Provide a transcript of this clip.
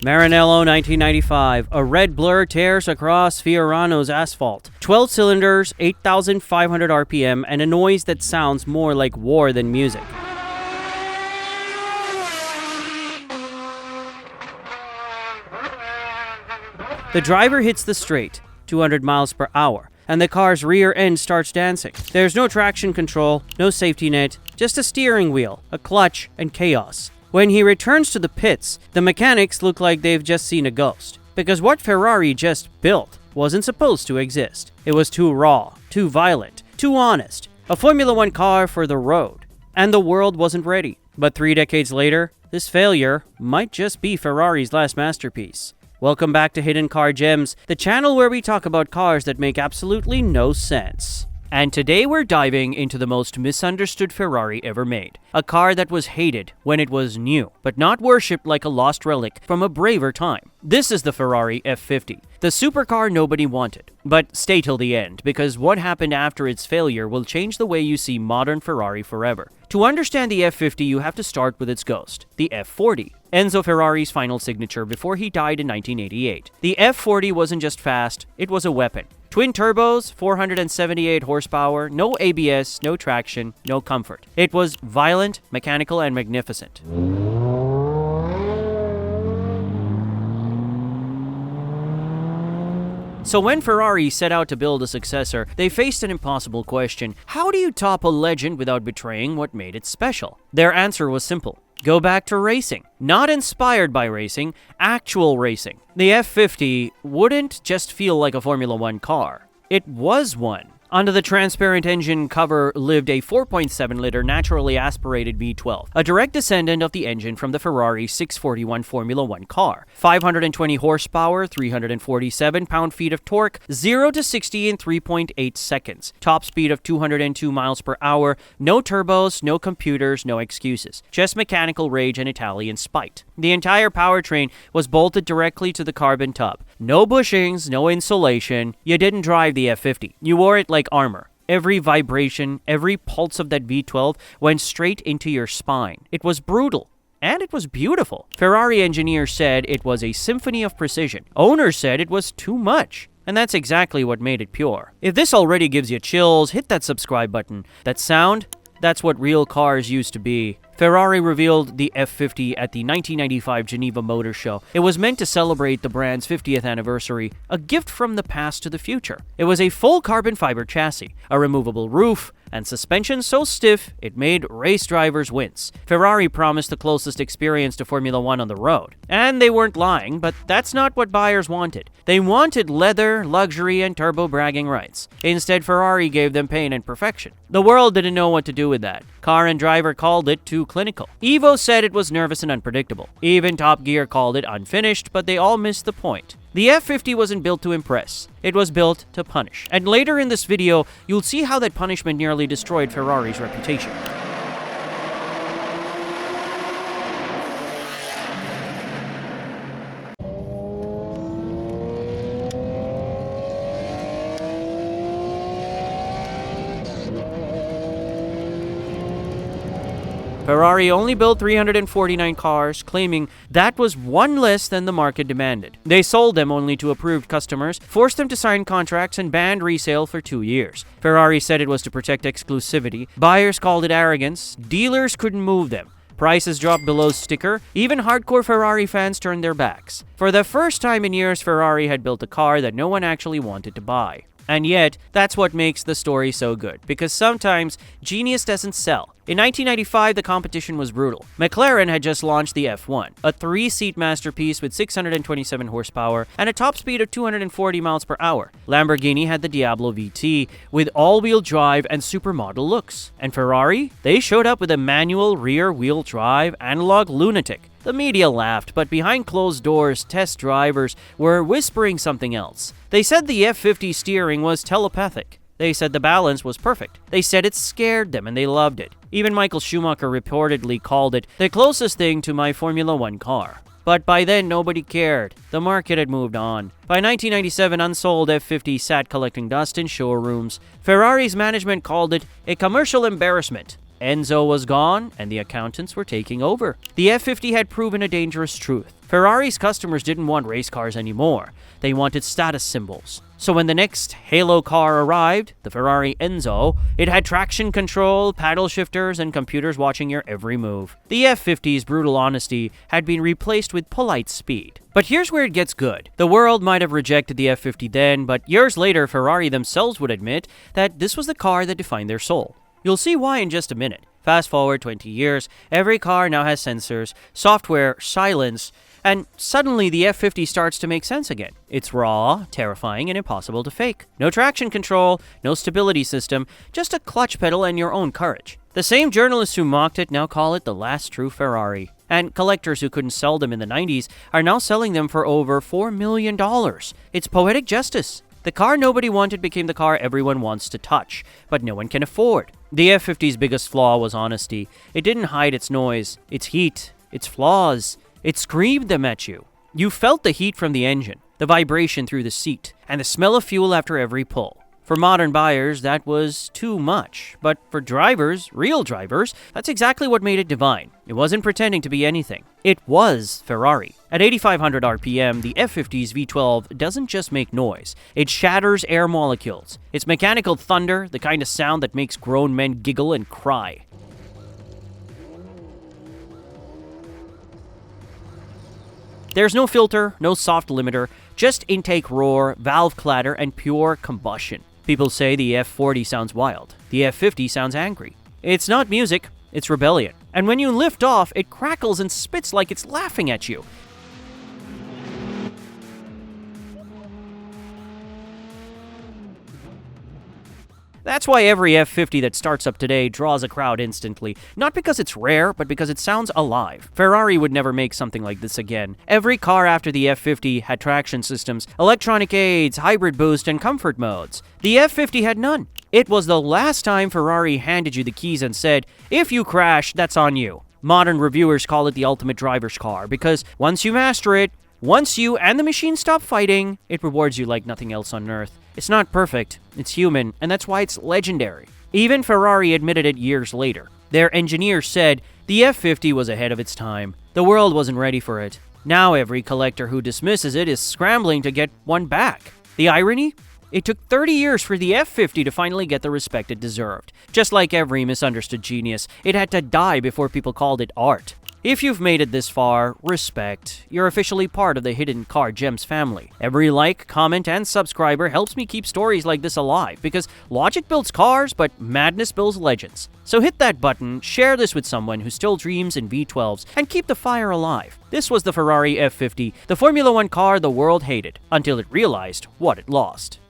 Maranello 1995. A red blur tears across Fiorano's asphalt. 12 cylinders, 8,500 RPM, and a noise that sounds more like war than music. The driver hits the straight, 200 miles per hour, and the car's rear end starts dancing. There's no traction control, no safety net, just a steering wheel, a clutch, and chaos. When he returns to the pits, the mechanics look like they've just seen a ghost. Because what Ferrari just built wasn't supposed to exist. It was too raw, too violent, too honest. A Formula One car for the road. And the world wasn't ready. But 3 decades later, this failure might just be Ferrari's last masterpiece. Welcome back to Hidden Car Gems, the channel where we talk about cars that make absolutely no sense. And today we're diving into the most misunderstood Ferrari ever made. A car that was hated when it was new, but not worshipped like a lost relic from a braver time. This is the Ferrari F50, the supercar nobody wanted. But stay till the end, because what happened after its failure will change the way you see modern Ferrari forever. To understand the F50, you have to start with its ghost, the F40. Enzo Ferrari's final signature before he died in 1988. The F40 wasn't just fast, it was a weapon. Twin turbos, 478 horsepower, no ABS, no traction, no comfort. It was violent, mechanical, and magnificent. So when Ferrari set out to build a successor, they faced an impossible question. How do you top a legend without betraying what made it special? Their answer was simple. Go back to racing. Not inspired by racing, actual racing. The F50 wouldn't just feel like a Formula One car. It was one. Under the transparent engine cover lived a 4.7-liter naturally aspirated V12, a direct descendant of the engine from the Ferrari 641 Formula One car. 520 horsepower, 347 pound-feet of torque, 0 to 60 in 3.8 seconds. Top speed of 202 miles per hour, no turbos, no computers, no excuses. Just mechanical rage and Italian spite. The entire powertrain was bolted directly to the carbon tub. No bushings, no insulation. You didn't drive the F50. You wore it like armor. Every vibration, every pulse of that V12 went straight into your spine. It was brutal. And it was beautiful. Ferrari engineers said it was a symphony of precision. Owners said it was too much. And that's exactly what made it pure. If this already gives you chills, hit that subscribe button. That sound, that's what real cars used to be. Ferrari revealed the F50 at the 1995 Geneva Motor Show. It was meant to celebrate the brand's 50th anniversary, a gift from the past to the future. It was a full carbon fiber chassis, a removable roof, and suspension so stiff it made race drivers wince. Ferrari promised the closest experience to Formula One on the road. And they weren't lying, but that's not what buyers wanted. They wanted leather, luxury, and turbo bragging rights. Instead, Ferrari gave them pain and perfection. The world didn't know what to do with that. Car and driver called it too clinical. Evo said it was nervous and unpredictable. Even Top Gear called it unfinished, but they all missed the point. The F50 wasn't built to impress. It was built to punish. And later in this video, you'll see how that punishment nearly destroyed Ferrari's reputation. Ferrari only built 349 cars, claiming that was one less than the market demanded. They sold them only to approved customers, forced them to sign contracts, and banned resale for 2 years. Ferrari said it was to protect exclusivity. Buyers called it arrogance. Dealers couldn't move them. Prices dropped below sticker. Even hardcore Ferrari fans turned their backs. For the first time in years, Ferrari had built a car that no one actually wanted to buy. And yet, that's what makes the story so good, because sometimes genius doesn't sell. In 1995, the competition was brutal. McLaren had just launched the F1, a 3-seat masterpiece with 627 horsepower and a top speed of 240 miles per hour. Lamborghini had the Diablo VT with all-wheel drive and supermodel looks. And Ferrari? They showed up with a manual rear-wheel drive analog lunatic. The media laughed, but behind closed doors, test drivers were whispering something else. They said the F50 steering was telepathic. They said the balance was perfect. They said it scared them and they loved it. Even Michael Schumacher reportedly called it the closest thing to my Formula One car. But by then, nobody cared. The market had moved on. By 1997, unsold F50 sat collecting dust in showrooms. Ferrari's management called it a commercial embarrassment. Enzo was gone, and the accountants were taking over. The F50 had proven a dangerous truth. Ferrari's customers didn't want race cars anymore. They wanted status symbols. So when the next Halo car arrived, the Ferrari Enzo, it had traction control, paddle shifters, and computers watching your every move. The F50's brutal honesty had been replaced with polite speed. But here's where it gets good. The world might have rejected the F50 then, but years later, Ferrari themselves would admit that this was the car that defined their soul. You'll see why in just a minute. Fast forward 20 years, every car now has sensors, software, silence, and suddenly the F50 starts to make sense again. It's raw, terrifying, and impossible to fake. No traction control, no stability system, just a clutch pedal and your own courage. The same journalists who mocked it now call it the last true Ferrari. And collectors who couldn't sell them in the 90s are now selling them for over $4 million. It's poetic justice. The car nobody wanted became the car everyone wants to touch, but no one can afford. The F50's biggest flaw was honesty. It didn't hide its noise, its heat, its flaws. It screamed them at you. You felt the heat from the engine, the vibration through the seat, and the smell of fuel after every pull. For modern buyers, that was too much. But for drivers, real drivers, that's exactly what made it divine. It wasn't pretending to be anything. It was Ferrari. At 8,500 RPM, the F50's V12 doesn't just make noise. It shatters air molecules. It's mechanical thunder, the kind of sound that makes grown men giggle and cry. There's no filter, no soft limiter, just intake roar, valve clatter, and pure combustion. People say the F40 sounds wild. The F50 sounds angry. It's not music, it's rebellion. And when you lift off, it crackles and spits like it's laughing at you. That's why every F50 that starts up today draws a crowd instantly. Not because it's rare, but because it sounds alive. Ferrari would never make something like this again. Every car after the F50 had traction systems, electronic aids, hybrid boost, and comfort modes. The F50 had none. It was the last time Ferrari handed you the keys and said, if you crash, that's on you. Modern reviewers call it the ultimate driver's car because once you master it, once you and the machine stop fighting, it rewards you like nothing else on earth. It's not perfect, it's human, and that's why it's legendary. Even Ferrari admitted it years later. Their engineers said the F50 was ahead of its time. The world wasn't ready for it. Now every collector who dismisses it is scrambling to get one back. The irony? It took 30 years for the F50 to finally get the respect it deserved. Just like every misunderstood genius, it had to die before people called it art. If you've made it this far, respect. You're officially part of the Hidden Car Gems family. Every like, comment, and subscriber helps me keep stories like this alive because logic builds cars, but madness builds legends. So hit that button, share this with someone who still dreams in V12s, and keep the fire alive. This was the Ferrari F50, the Formula One car the world hated, until it realized what it lost.